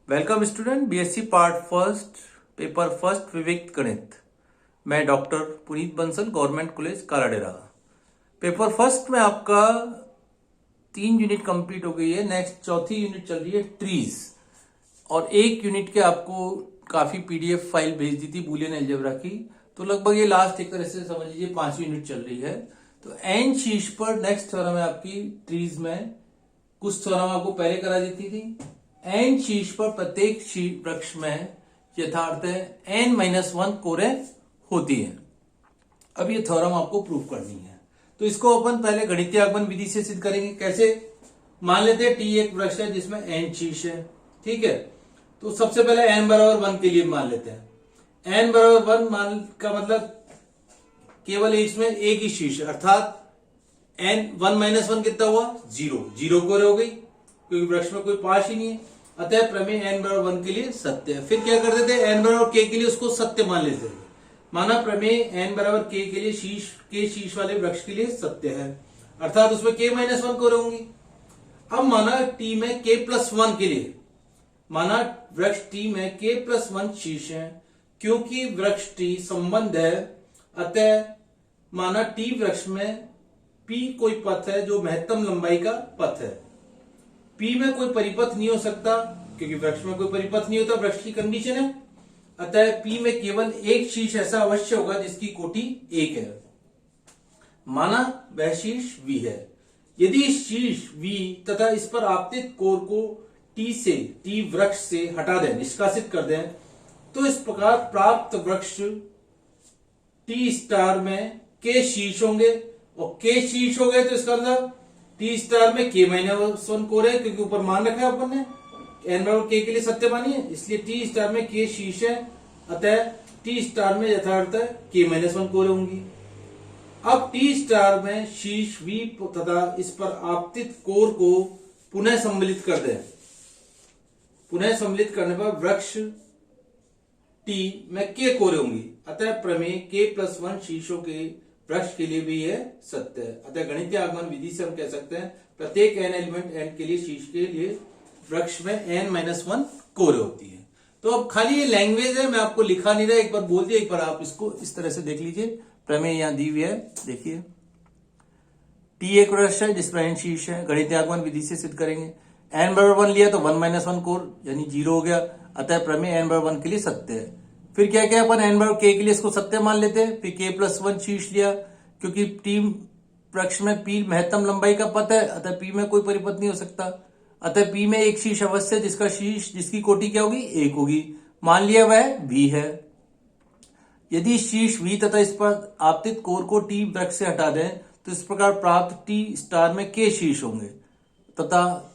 Welcome student BSc part first paper first विविक्त गणित। मैं doctor Puneet Bansal, government college Kaladera. Paper first में आपका 3 यूनिट कंप्लीट हो गई है। नेक्स्ट चौथी यूनिट चल रही है ट्रीज, और 1 यूनिट के आपको काफी पीडीएफ फाइल भेज दी थी बूलियन अलजेब्रा की। तो लगभग ये लास्ट एक तरह से समझ लीजिए 5वीं यूनिट चल रही है। तो एन शीर्ष पर नेक्स्ट थ्योरम है आपकी ट्रीज में। कुछ थ्योरम आपको पहले करा दी थी। एन शीर्ष पर प्रत्येक वृक्ष में यथार्थ n-1 कोरे होती है। अब ये थ्योरम आपको प्रूव करनी है, तो इसको अपन पहले गणितीय आगमन विधि से सिद्ध करेंगे। कैसे? मान लेते हैं टी एक वृक्ष है जिसमें n शीर्ष है, ठीक है। तो सबसे पहले n बराबर 1 के लिए मान लेते हैं। n बराबर 1 मान का मतलब केवल इसमें एक ही शीर्ष है, अर्थात n1-1 कितना हुआ? 0 कोरे हो गई, क्योंकि वृक्ष में कोई पाश ही नहीं है। अतः प्रमेय n बराबर 1 के लिए सत्य है। फिर क्या करते थे? n बराबर k के लिए उसको सत्य मान लेते थे। माना प्रमेय n बराबर k के लिए शीर्ष वाले वृक्ष के लिए सत्य है, अर्थात उसमें k-1 कोरे होंगी। अब माना t में k+1 के लिए, माना वृक्ष t में k+1 शीर्ष है, क्योंकि वृक्ष t संबंध है। अतः माना t वृक्ष में p कोई पथ है जो महत्तम लंबाई का पथ है। P में कोई परिपथ नहीं हो सकता, क्योंकि वृक्ष में कोई परिपथ नहीं होता, वृक्ष की कंडीशन है। अतः P में केवल एक शीर्ष ऐसा अवश्य होगा जिसकी कोटि 1 है। माना वह शीर्ष V है। यदि शीर्ष V तथा इस पर आपतित कोर को T वृक्ष से हटा दें, निष्कासित कर दें, तो इस प्रकार प्राप्त वृक्ष T स्टार में K शीर्ष होंगे, और K शीर्ष हो गए तो इसका मतलब टी स्टार में k-1 कोर है, क्योंकि ऊपर मान रखा है अपन ने n बराबर k के लिए सत्य मानी है, इसलिए टी स्टार में k शीर्ष है। अतः टी स्टार में यथार्थ k-1 कोर होंगी। अब टी स्टार में शीर्ष v तथा इस पर आपतित कोर को पुनः सम्मिलित कर दें। पुनः सम्मिलित करने पर वृक्ष t में k कोरे होंगी। अतः प्रमेय k+1 शीर्षों के वृक्ष के लिए भी यह सत्य है। अतः गणितीय आगमन विधि से हम कह सकते हैं प्रत्येक n एलिमेंट n के लिए शीर्ष के लिए वृक्ष में n-1 कोरे होती है। तो अब खाली ये लैंग्वेज है, मैं आपको लिखा नहीं रहा, एक बार बोल दिया, एक बार आप इसको इस तरह से देख लीजिए। प्रमेय यहां दी हुई है, देखिए टी एक वृक्ष है जिसमें n शीर्ष है, गणितीय आगमन विधि से सिद्ध करेंगे। n बराबर 1 लिया तो 1-1 कोर यानी 0 हो गया। अतः प्रमेय n बराबर 1 के लिए सत्य है। फिर क्या क्या अपन n बराबर k के लिए इसको सत्य मान लेते हैं। फिर k+1 शीर्ष लिया, क्योंकि टी वृक्ष में p महत्तम लंबाई का पथ है, अतः p में कोई परिपथ नहीं हो सकता। अतः p में एक शीर्ष अवश्य, जिसकी कोटि क्या होगी? 1 होगी। मान लिया वह v है। यदि शीर्ष v तथा इस पर आपतित कोर को t वृक्ष से हटा दें, तो इस प्रकार प्राप्त t स्टार में k शीर्ष होंगे, तथा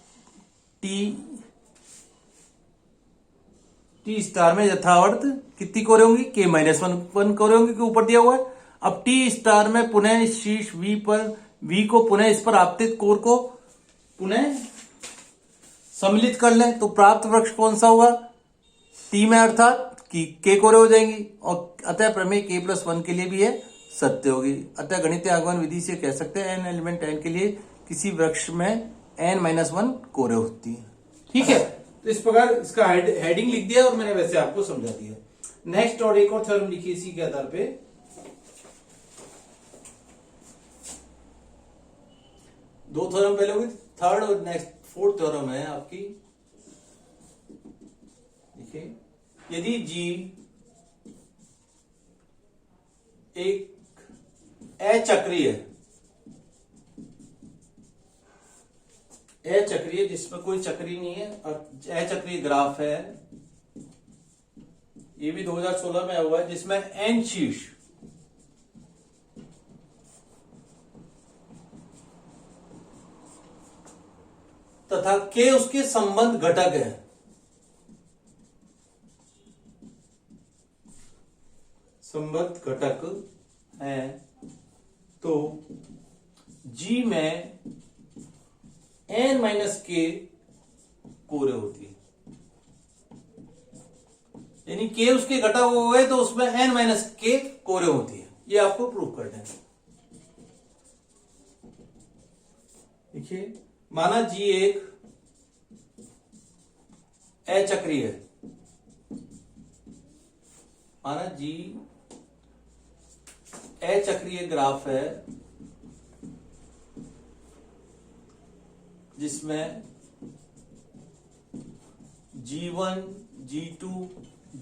t स्टार में यथावर्त कितनी कोरे होंगी? k-1 कोरे होंगी, क्योंकि ऊपर दिया हुआ है। अब टी स्टार में पुनः शीर्ष V को पुनः इस पर आपतित कोर को पुनः सम्मिलित कर लें, तो प्राप्त वृक्ष कौन सा होगा? टी में, अर्थात कि k कोरे हो जाएंगी, और अतः प्रमेय k+1 के लिए भी यह सत्य होगी। अतः गणितीय आगमन विधि से कह सकते हैं n एलिमेंट n के लिए किसी वृक्ष में n-1 कोरे होती है। ठीक है, तो इस प्रकार इसका हेडिंग लिख दिया और मैंने वैसे आपको समझा दिया। नेक्स्ट और एक और थ्योरम लिखिए इसी के आधार पे। दो थ्योरम पहले हुई, थर्ड और नेक्स्ट फोर्थ थ्योरम है आपकी। देखिए, यदि G एक अचक्रीय जिसमें कोई चक्री नहीं है, और अचक्रीय ग्राफ है, ये भी 2016 में हुआ है, जिसमें n शीर्ष तथा k उसके संबंध घटक है। संबंध घटक है तो G में n-k कोरे होती है, यानी k उसके घटक हो गए तो उसमें n-k कोरे होती है। ये आपको प्रूव करना है। देखिए, माना G एक अचक्रीय, माना जी अचक्रीय ग्राफ है जिसमें G1, G2,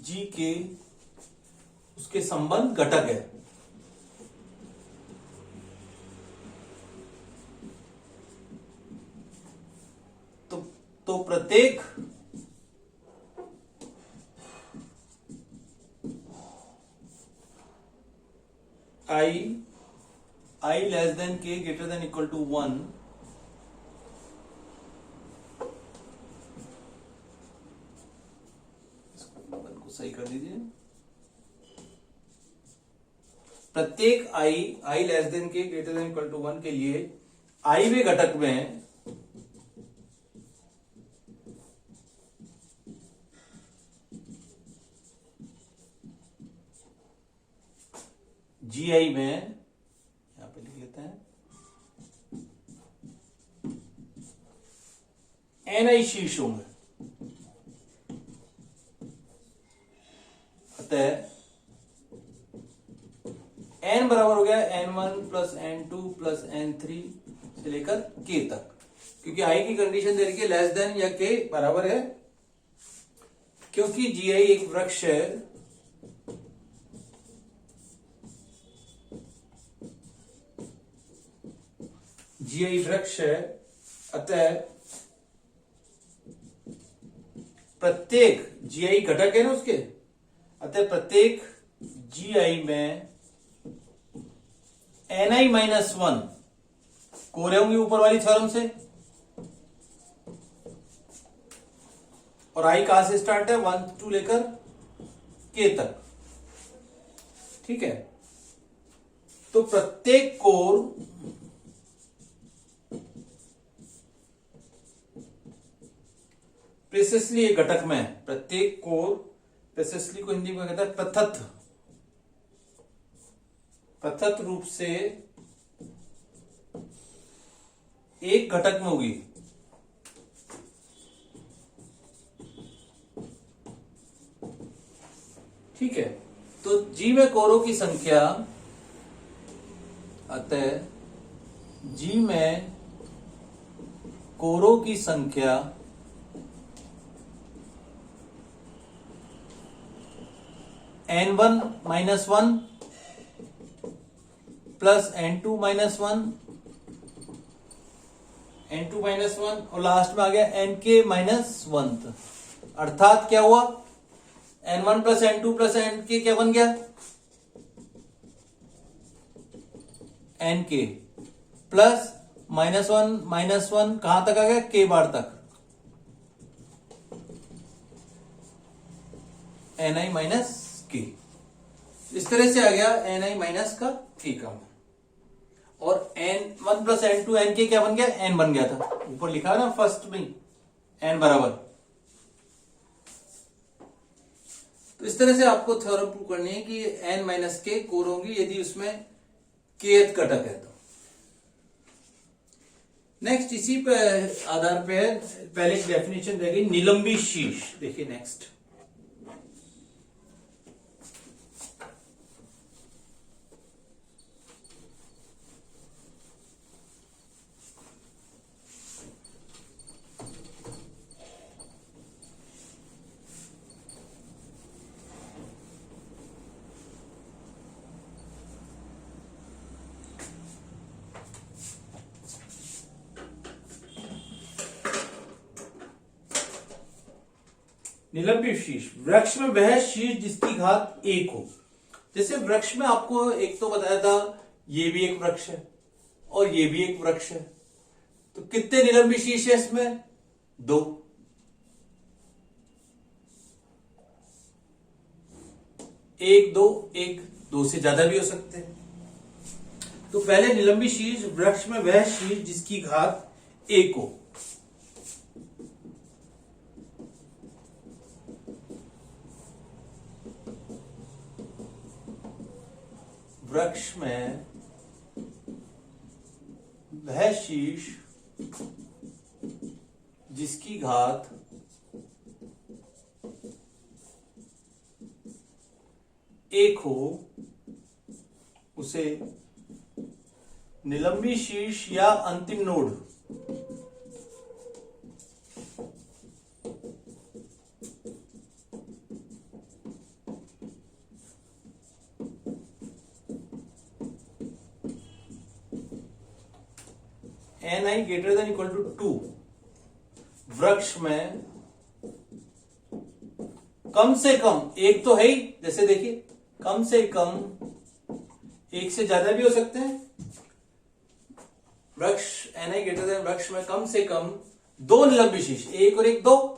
Gk उसके संबंध घटक है। तो प्रत्येक I less than k greater than equal to 1 को सही कर दीजिए। प्रत्येक I less than k greater than equal to 1 के लिए iवें घटक में Gi में यहां पे लिख लेते हैं Ni शीर्ष होंगे, अतः n बराबर हो गया n1 plus n2 plus n3 से लेकर k तक, क्योंकि i की कंडीशन दे रखी है लेस देन या k बराबर है, क्योंकि Gi एक वृक्ष है Gi वृक्ष है, अतः प्रत्येक Gi घटक है ना उसके, अतः प्रत्येक Gi में Ni माइनस 1 कोरे होंगे ऊपर वाली थ्योरम से, और i कहां से स्टार्ट है 1 टू लेकर k तक, ठीक है। तो प्रत्येक कोर प्रेसेसली एक घटक में, प्रत्येक कोर प्रेसेसली को हिंदी में कहता है पृथक रूप से एक घटक में होगी, ठीक है। तो G में कोरों की संख्या, अतः G में कोरों की संख्या n1 minus 1 plus n2 minus 1 और लास्ट में आ गया nk माइनस 1, अर्थात क्या हुआ n1 plus n2 plus nk क्या बन गया nk प्लस माइनस 1 कहां तक आ गया k बार तक ni माइनस k, इस तरह से आ गया ni माइनस का k का मान, और n1 प्लस n2 nk क्या बन गया n बन गया था, ऊपर लिखा है ना फर्स्ट में n बराबर। तो इस तरह से आपको थ्योरम प्रूव करनी है कि n माइनस k कोर होंगी यदि उसमें kth घटक है तो। नेक्स्ट इसी पे आधार पे पहले डेफिनेशन रहेगी निलंबी शीर्ष, देखिए नेक्स्ट। निलंबी शीर्ष, वृक्ष में वह शीर्ष जिसकी घात 1 हो। जैसे वृक्ष में आपको एक तो बताया था ये भी एक वृक्ष है और ये भी एक वृक्ष है, तो कितने निलंबी शीर्ष है इसमें 2, एक दो से ज्यादा भी हो सकते हैं। तो पहले निलंबी शीर्ष, वृक्ष में वह शीर्ष जिसकी घात 1 हो। वृक्ष में वह शीर्ष जिसकी घात एक हो उसे निलंबी शीर्ष या अंतिम node ni greater than equal to 2 वृक्ष में कम से कम एक तो है ही, जैसे देखिए कम से कम एक से ज्यादा भी हो सकते हैं। वृक्ष ni ग्रेटर देन वृक्ष में कम से कम दो निलंबी शीर्ष, एक और एक दो।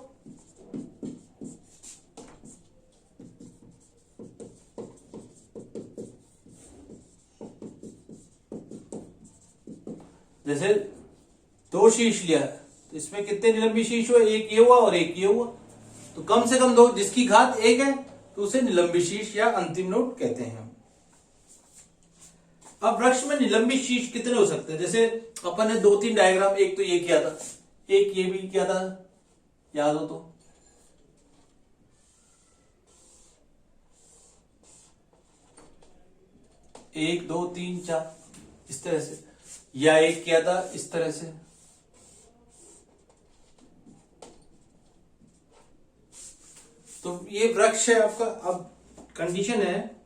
जैसे दो शीर्ष लिया तो इसमें कितने निलंबी शीर्ष हुए, एक ये हुआ और एक ये हुआ, तो कम से कम दो, जिसकी घात एक है तो उसे निलंबी शीर्ष या अंतिम नोड कहते हैं। अब वृक्ष में निलंबी शीर्ष कितने हो सकते हैं, जैसे अपन ने दो तीन डायग्राम, एक तो ये किया था, एक ये भी किया था, याद हो तो। एक दो तीन चार इस तरह से, या एक किया था इस तरह से। तो ये वृक्ष है आपका। अब कंडीशन है,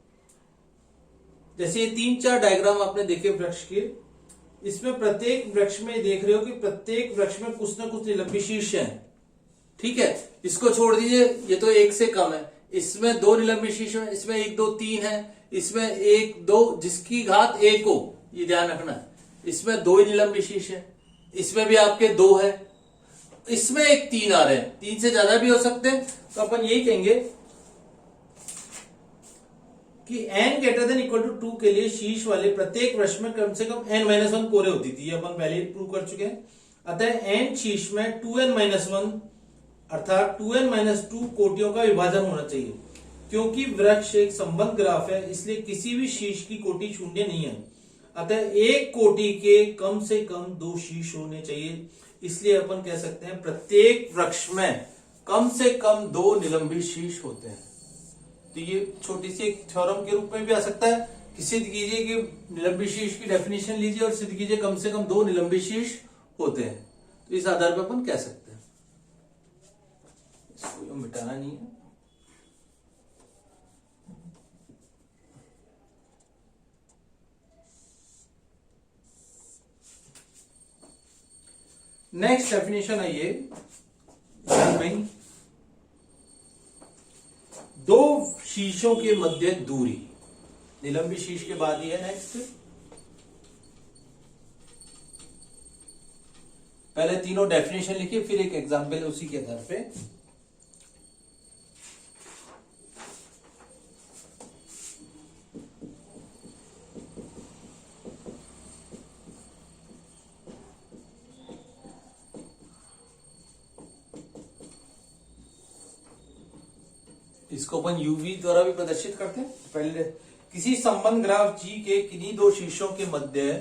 जैसे ये तीन चार डायग्राम आपने देखे वृक्ष के, इसमें प्रत्येक वृक्ष में देख रहे हो कि प्रत्येक वृक्ष में कुछ ना कुछ निलंबी शीर्ष है। ठीक है, इसको छोड़ दीजिए, ये तो एक से कम है, इसमें दो निलंबी शीर्ष है, इसमें एक दो तीन है, इसमें एक दो जिसकी घात एक हो, ये ध्यान रखना है। इसमें दो ही निलंबी शीर्ष है, इसमें भी आपके दो है, इसमें एक तीन आ रहे हैं, तीन से ज्यादा भी हो सकते हैं। तो अपन यही कहेंगे कि n greater than equal to 2 के लिए शीर्ष वाले प्रत्येक वृक्ष में कम से कम n-1 कोरे होती थी, ये अपन पहले ही प्रूव कर चुके हैं। अतः n शीर्ष में 2n-1 अर्थात 2n-2 कोटियों का विभाजन होना चाहिए। क्योंकि वृक्ष एक संबंध ग्राफ है, इसलिए किसी भी शीर्ष की कोटि शून्य नहीं है। अतः एक कोटि के कम से कम दो शीर्ष होने चाहिए, इसलिए अपन कह सकते हैं प्रत्येक वृक्ष में कम से कम दो निलंबी शीर्ष होते हैं। तो ये छोटी सी एक थ्योरम के रूप में भी आ सकता है कि सिद्ध कीजिए कि निलंबी शीर्ष की डेफिनेशन लीजिए और सिद्ध कीजिए कम से कम दो निलंबी शीर्ष होते हैं। तो इस आधार पर अपन कह सकते हैं। इसको मिटाना नहीं है। नेक्स्ट डेफिनेशन है ये, ध्यान में, दो शीर्षों के मध्य दूरी, निलंबी शीर्ष के बाद ही है नेक्स्ट। पहले तीनों डेफिनेशन लिखिए, फिर एक एग्जांपल उसी के आधार पे। इसको अपन यूवी द्वारा भी प्रदर्शित करते हैं। पहले किसी संबंध ग्राफ जी के किन्हीं दो शीर्षों के मध्य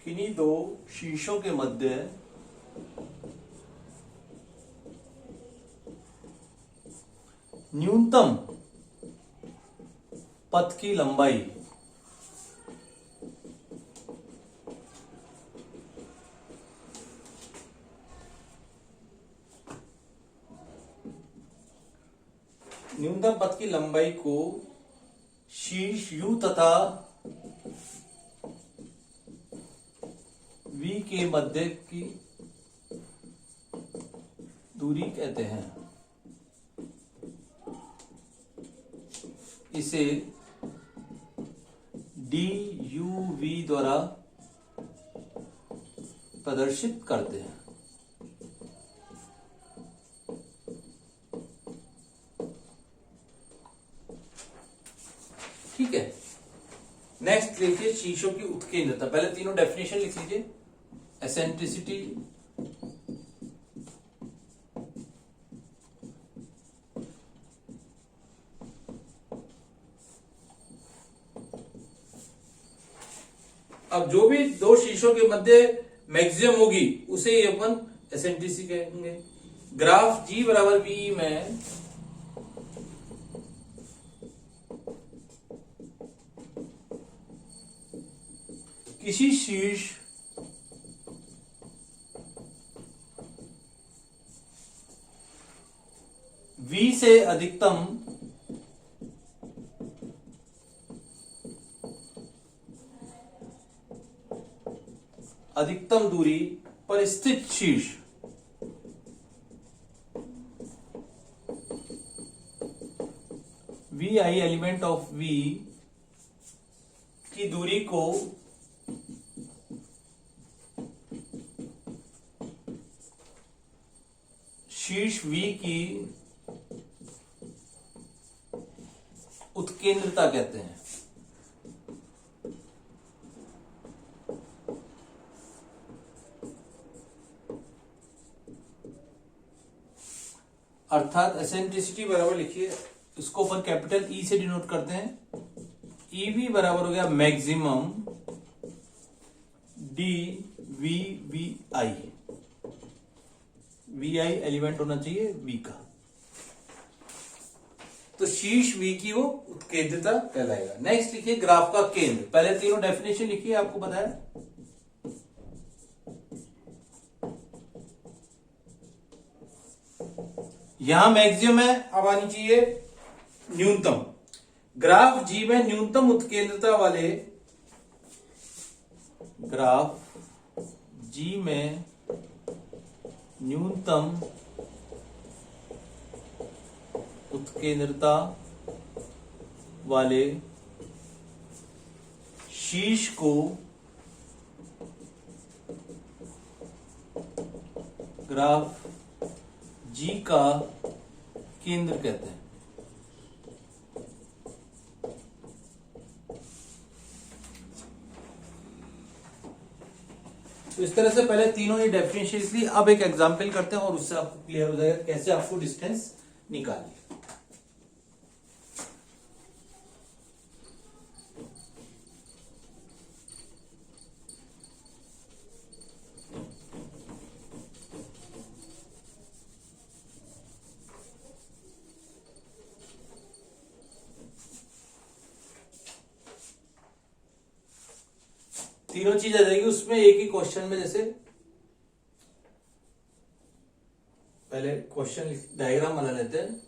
किन्हीं दो शीर्षों के मध्य न्यूनतम पथ की लंबाई को शीर्ष U तथा V के मध्य की दूरी कहते हैं। इसे DUV द्वारा प्रदर्शित करते हैं। ठीक है, नेक्स्ट लिखिए शीर्षों की उत्केंद्रता। पहले तीनों डेफिनेशन लिख लीजिए। एसेंट्रिसिटी, अब जो भी दो शीशों के मध्य मैक्सिमम होगी उसे ही अपन एसेंट्रिसिटी कहेंगे। ग्राफ G बराबर बीई में किसी शीर्ष V से अधिकतम दूरी पर स्थित शीर्ष Vi एलिमेंट ऑफ V की दूरी को शीर्ष V की उत्केंद्रता कहते हैं। अर्थात एसेंट्रिसिटी बराबर लिखिए, इसको अपन कैपिटल ई से डिनोट करते हैं। ईवी बराबर हो गया maximum D V V I. V I element होना चाहिए V का, तो शीर्ष V की वो उत्केंद्रता कहलाएगा। नेक्स्ट लिखिए ग्राफ का केंद्र। पहले तीनों डेफिनेशन लिखिए, आपको बताया। यहां मैक्सिमम है, अब आनी चाहिए न्यूनतम। ग्राफ G में न्यूनतम उत्केंद्रता वाले शीर्ष को ग्राफ G का केंद्र कहते हैं। तो इस तरह से पहले तीनों ही डेफिनेशन ली। अब एक एग्जांपल करते हैं और उससे आपको क्लियर हो जाएगा कैसे आपको डिस्टेंस निकालनी। तीनों चीज आ जाएगी उसमें एक ही क्वेश्चन में। जैसे पहले क्वेश्चन डायग्राम बना लेते हैं।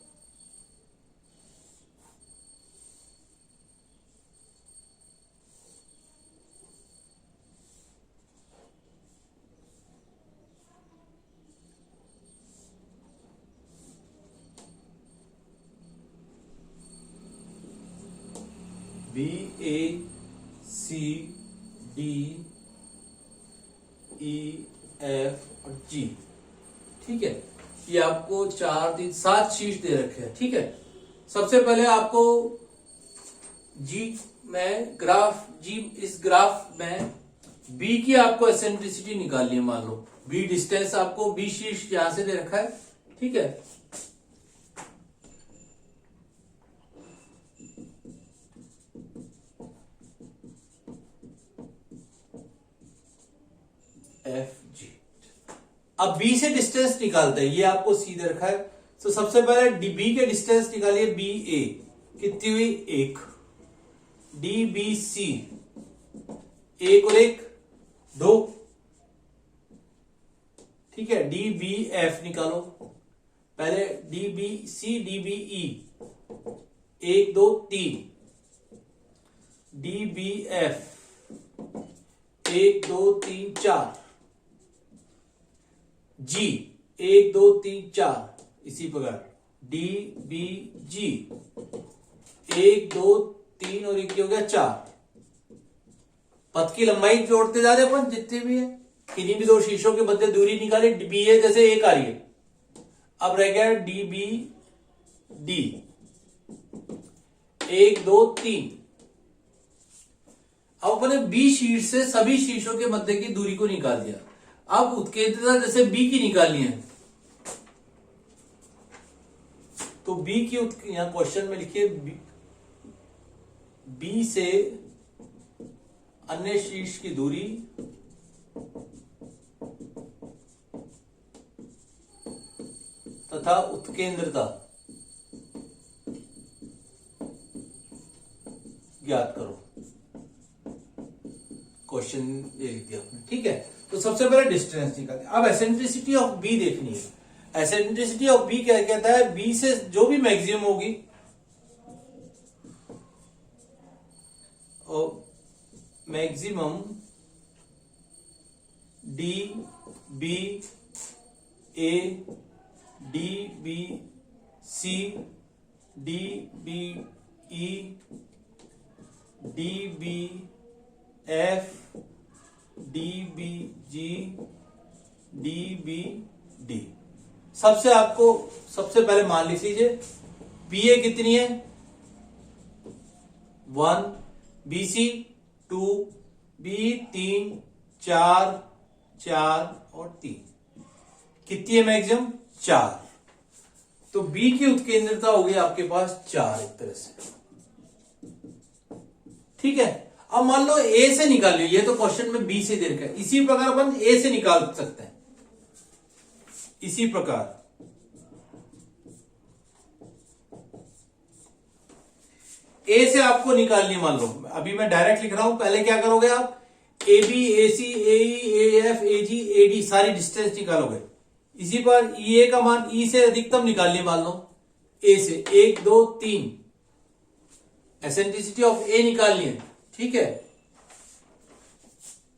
B A C D E F और G, ठीक है। ये आपको 4 3 7 शीट दे रखे हैं, ठीक है। सबसे पहले आपको G में इस ग्राफ में B की आपको एसेंट्रिसिटी निकालनी है। मान लो B डिस्टेंस आपको B शीर्ष यहां से दे रखा है, ठीक है। FG। अब B से डिस्टेंस निकालते हैं, ये आपको सीधे रखा है। तो सबसे पहले B के डिस्टेंस निकालिए। BA कितनी हुई 1, DBC 1 और 1 2, ठीक है। DBF निकालो पहले। DBC DBE 1 2 3, DBF 1 2 3 4, G 1 2 3 4, इसी प्रकार DBG 1 2 3 और 1 हो गया 4। पथ की लंबाई जोड़ते जा रहे अपन जितने भी है। किन्हीं भी दो शीशों के मध्य दूरी निकाले। BA जैसे 1 आ रही है, अब रह गया DBD 1 2 3। अब अपने B शीर्ष से सभी शीर्षों के मध्य की दूरी को निकाल दिया। अब उत्केंद्रता जैसे B की निकालनी है, तो B की यहां क्वेश्चन में लिखिए B से अन्य शीर्ष की दूरी तथा उत्केंद्रता ज्ञात करो। क्वेश्चन ये लिख दिया आपने, ठीक है। तो सबसे पहले डिस्टेंस निकालते हैं। अब एसेंट्रिसिटी ऑफ बी देखनी है। एसेंट्रिसिटी ऑफ बी क्या कहता है, बी से जो भी मैक्सिमम होगी और maximum D B A D B C D B E D B F D B G D B D. सबसे आपको सबसे पहले मान लिख लीजिए, बी ए कितनी है 1, बी सी 2, बी 3, 4 4 और 3। कितनी है मैक्सिमम 4। तो बी की उत्केंद्रता होगी आपके पास 4 एक तरह से, ठीक है। अब मान लो ए से निकाल लीजिए, तो क्वेश्चन में बी से दे रखा है, इसी प्रकार अपन ए से निकाल सकते हैं। इसी प्रकार ए से आपको निकालनी, मान लो अभी मैं डायरेक्ट लिख रहा हूं, पहले क्या करोगे आप, A B A C A E A F A G A D सारी डिस्टेंस निकालोगे। इसी पर ई ए का मान ई से अधिकतम निकालनी, मान लो ए से 1 2 3 एसेंट्रिसिटी ऑफ ए निकालनी है, ठीक है।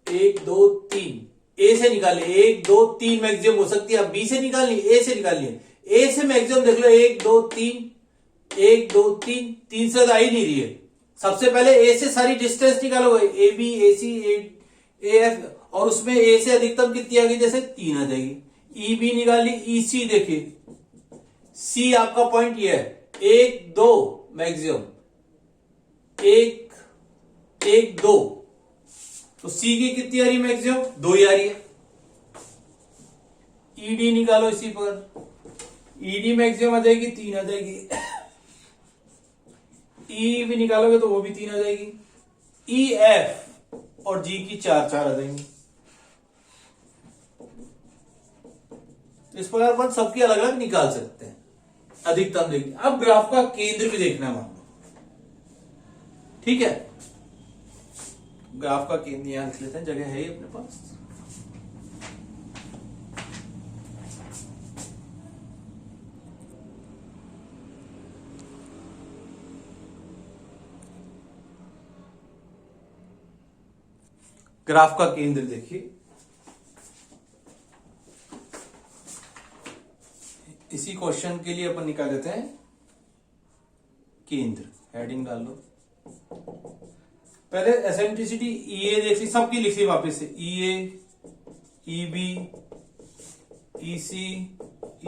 1 2 3 ए से निकालिए, 1 2 3 मैक्सिमम हो सकती है। अब बी से निकालनी, ए से निकालनी है। ए से मैक्सिमम देख लो 1 2 3 1 2 3 3 से आ ही नहीं रही है। सबसे पहले ए से सारी डिस्टेंस निकालोगे, ए B A C A F, और उसमें ए से अधिकतम कितनी आ गई, जैसे 3 आ जाएगी। ई बी निकाली, ई सी देखिए, सी आपका पॉइंट ये है 1 2 मैक्सिमम 1 1 2, तो सी की कितनी आ रही मैक्सिमम 2 ही आ रही है। ईडी निकालो, इसी पर ईडी मैक्सिमम आ जाएगी 3 आ जाएगी। ई भी निकालोगे तो वो भी 3 आ जाएगी। ई एफ और जी की 4 4 आ जाएंगी। इस प्रकार अपन सबकी अलग अलग निकाल सकते हैं, अधिकतम देखिए। अब ग्राफ का केंद्र भी देखना है, मान लो, ठीक है। ग्राफ का केंद्र यहां लिख लेते हैं, जगह है ही अपने पास। ग्राफ का केंद्र देखिए, इसी क्वेश्चन के लिए अपन निकाल देते हैं केंद्र। हेडिंग डाल लो। पहले एसेंट्रिसिटी ई ए देख ली, सबकी लिख ली वापस से, ई ए ई बी ई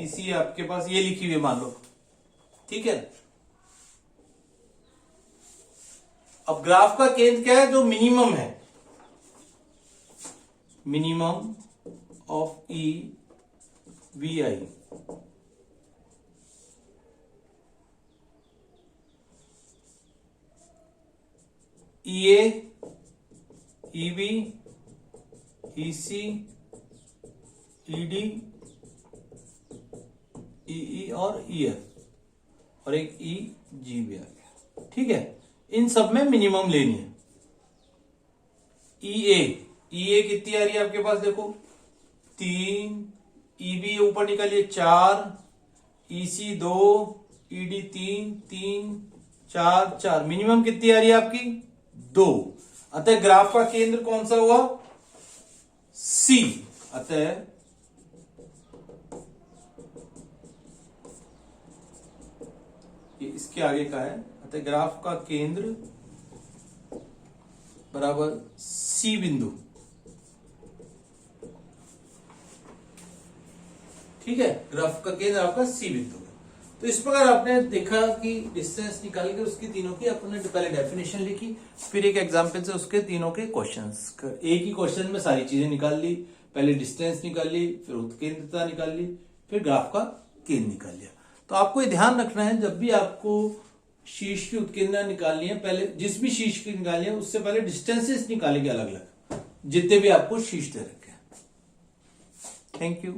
सी आपके पास ये लिखी हुई है, मान लो, ठीक है। अब ग्राफ का केंद्र क्या है, जो मिनिमम है, minimum of E V I, E A E B E C E D E और ई एफ और एक ई जी भी आ गया, ठीक है। इन सब में मिनिमम लेनी है। ई ए कितनी आ रही है आपके पास, देखो 3, ई बी ऊपर निकालिए 4, ई सी 2, ई डी 3 3 4 4, मिनिमम कितनी आ रही है आपकी 2। अतः ग्राफ का केंद्र कौन सा हुआ, सी। अतः ये इसके आगे का है, अतः ग्राफ का केंद्र बराबर सी बिंदु, ठीक है। ग्राफ का केंद्र आपका सी बिंदु है। तो इस प्रकार आपने देखा कि डिस्टेंस निकाल के उसकी तीनों की अपने पहले डेफिनेशन लिखी, फिर एक एग्जांपल से उसके तीनों के क्वेश्चंस, एक ही क्वेश्चन में सारी चीजें निकाल ली। पहले डिस्टेंस निकाल ली, फिर उत्केंद्रता निकाल ली, फिर ग्राफ का केंद्र निकाल लिया। तो आपको ये ध्यान रखना है, जब भी आपको शीश की उत्कीर्णता निकालनी है, पहले जिस भी शीश की निकालनी है उससे पहले डिस्टेंसेस निकालेंगे अलग अलग, जितने भी आपको शीश दे रखे हैं। Thank you.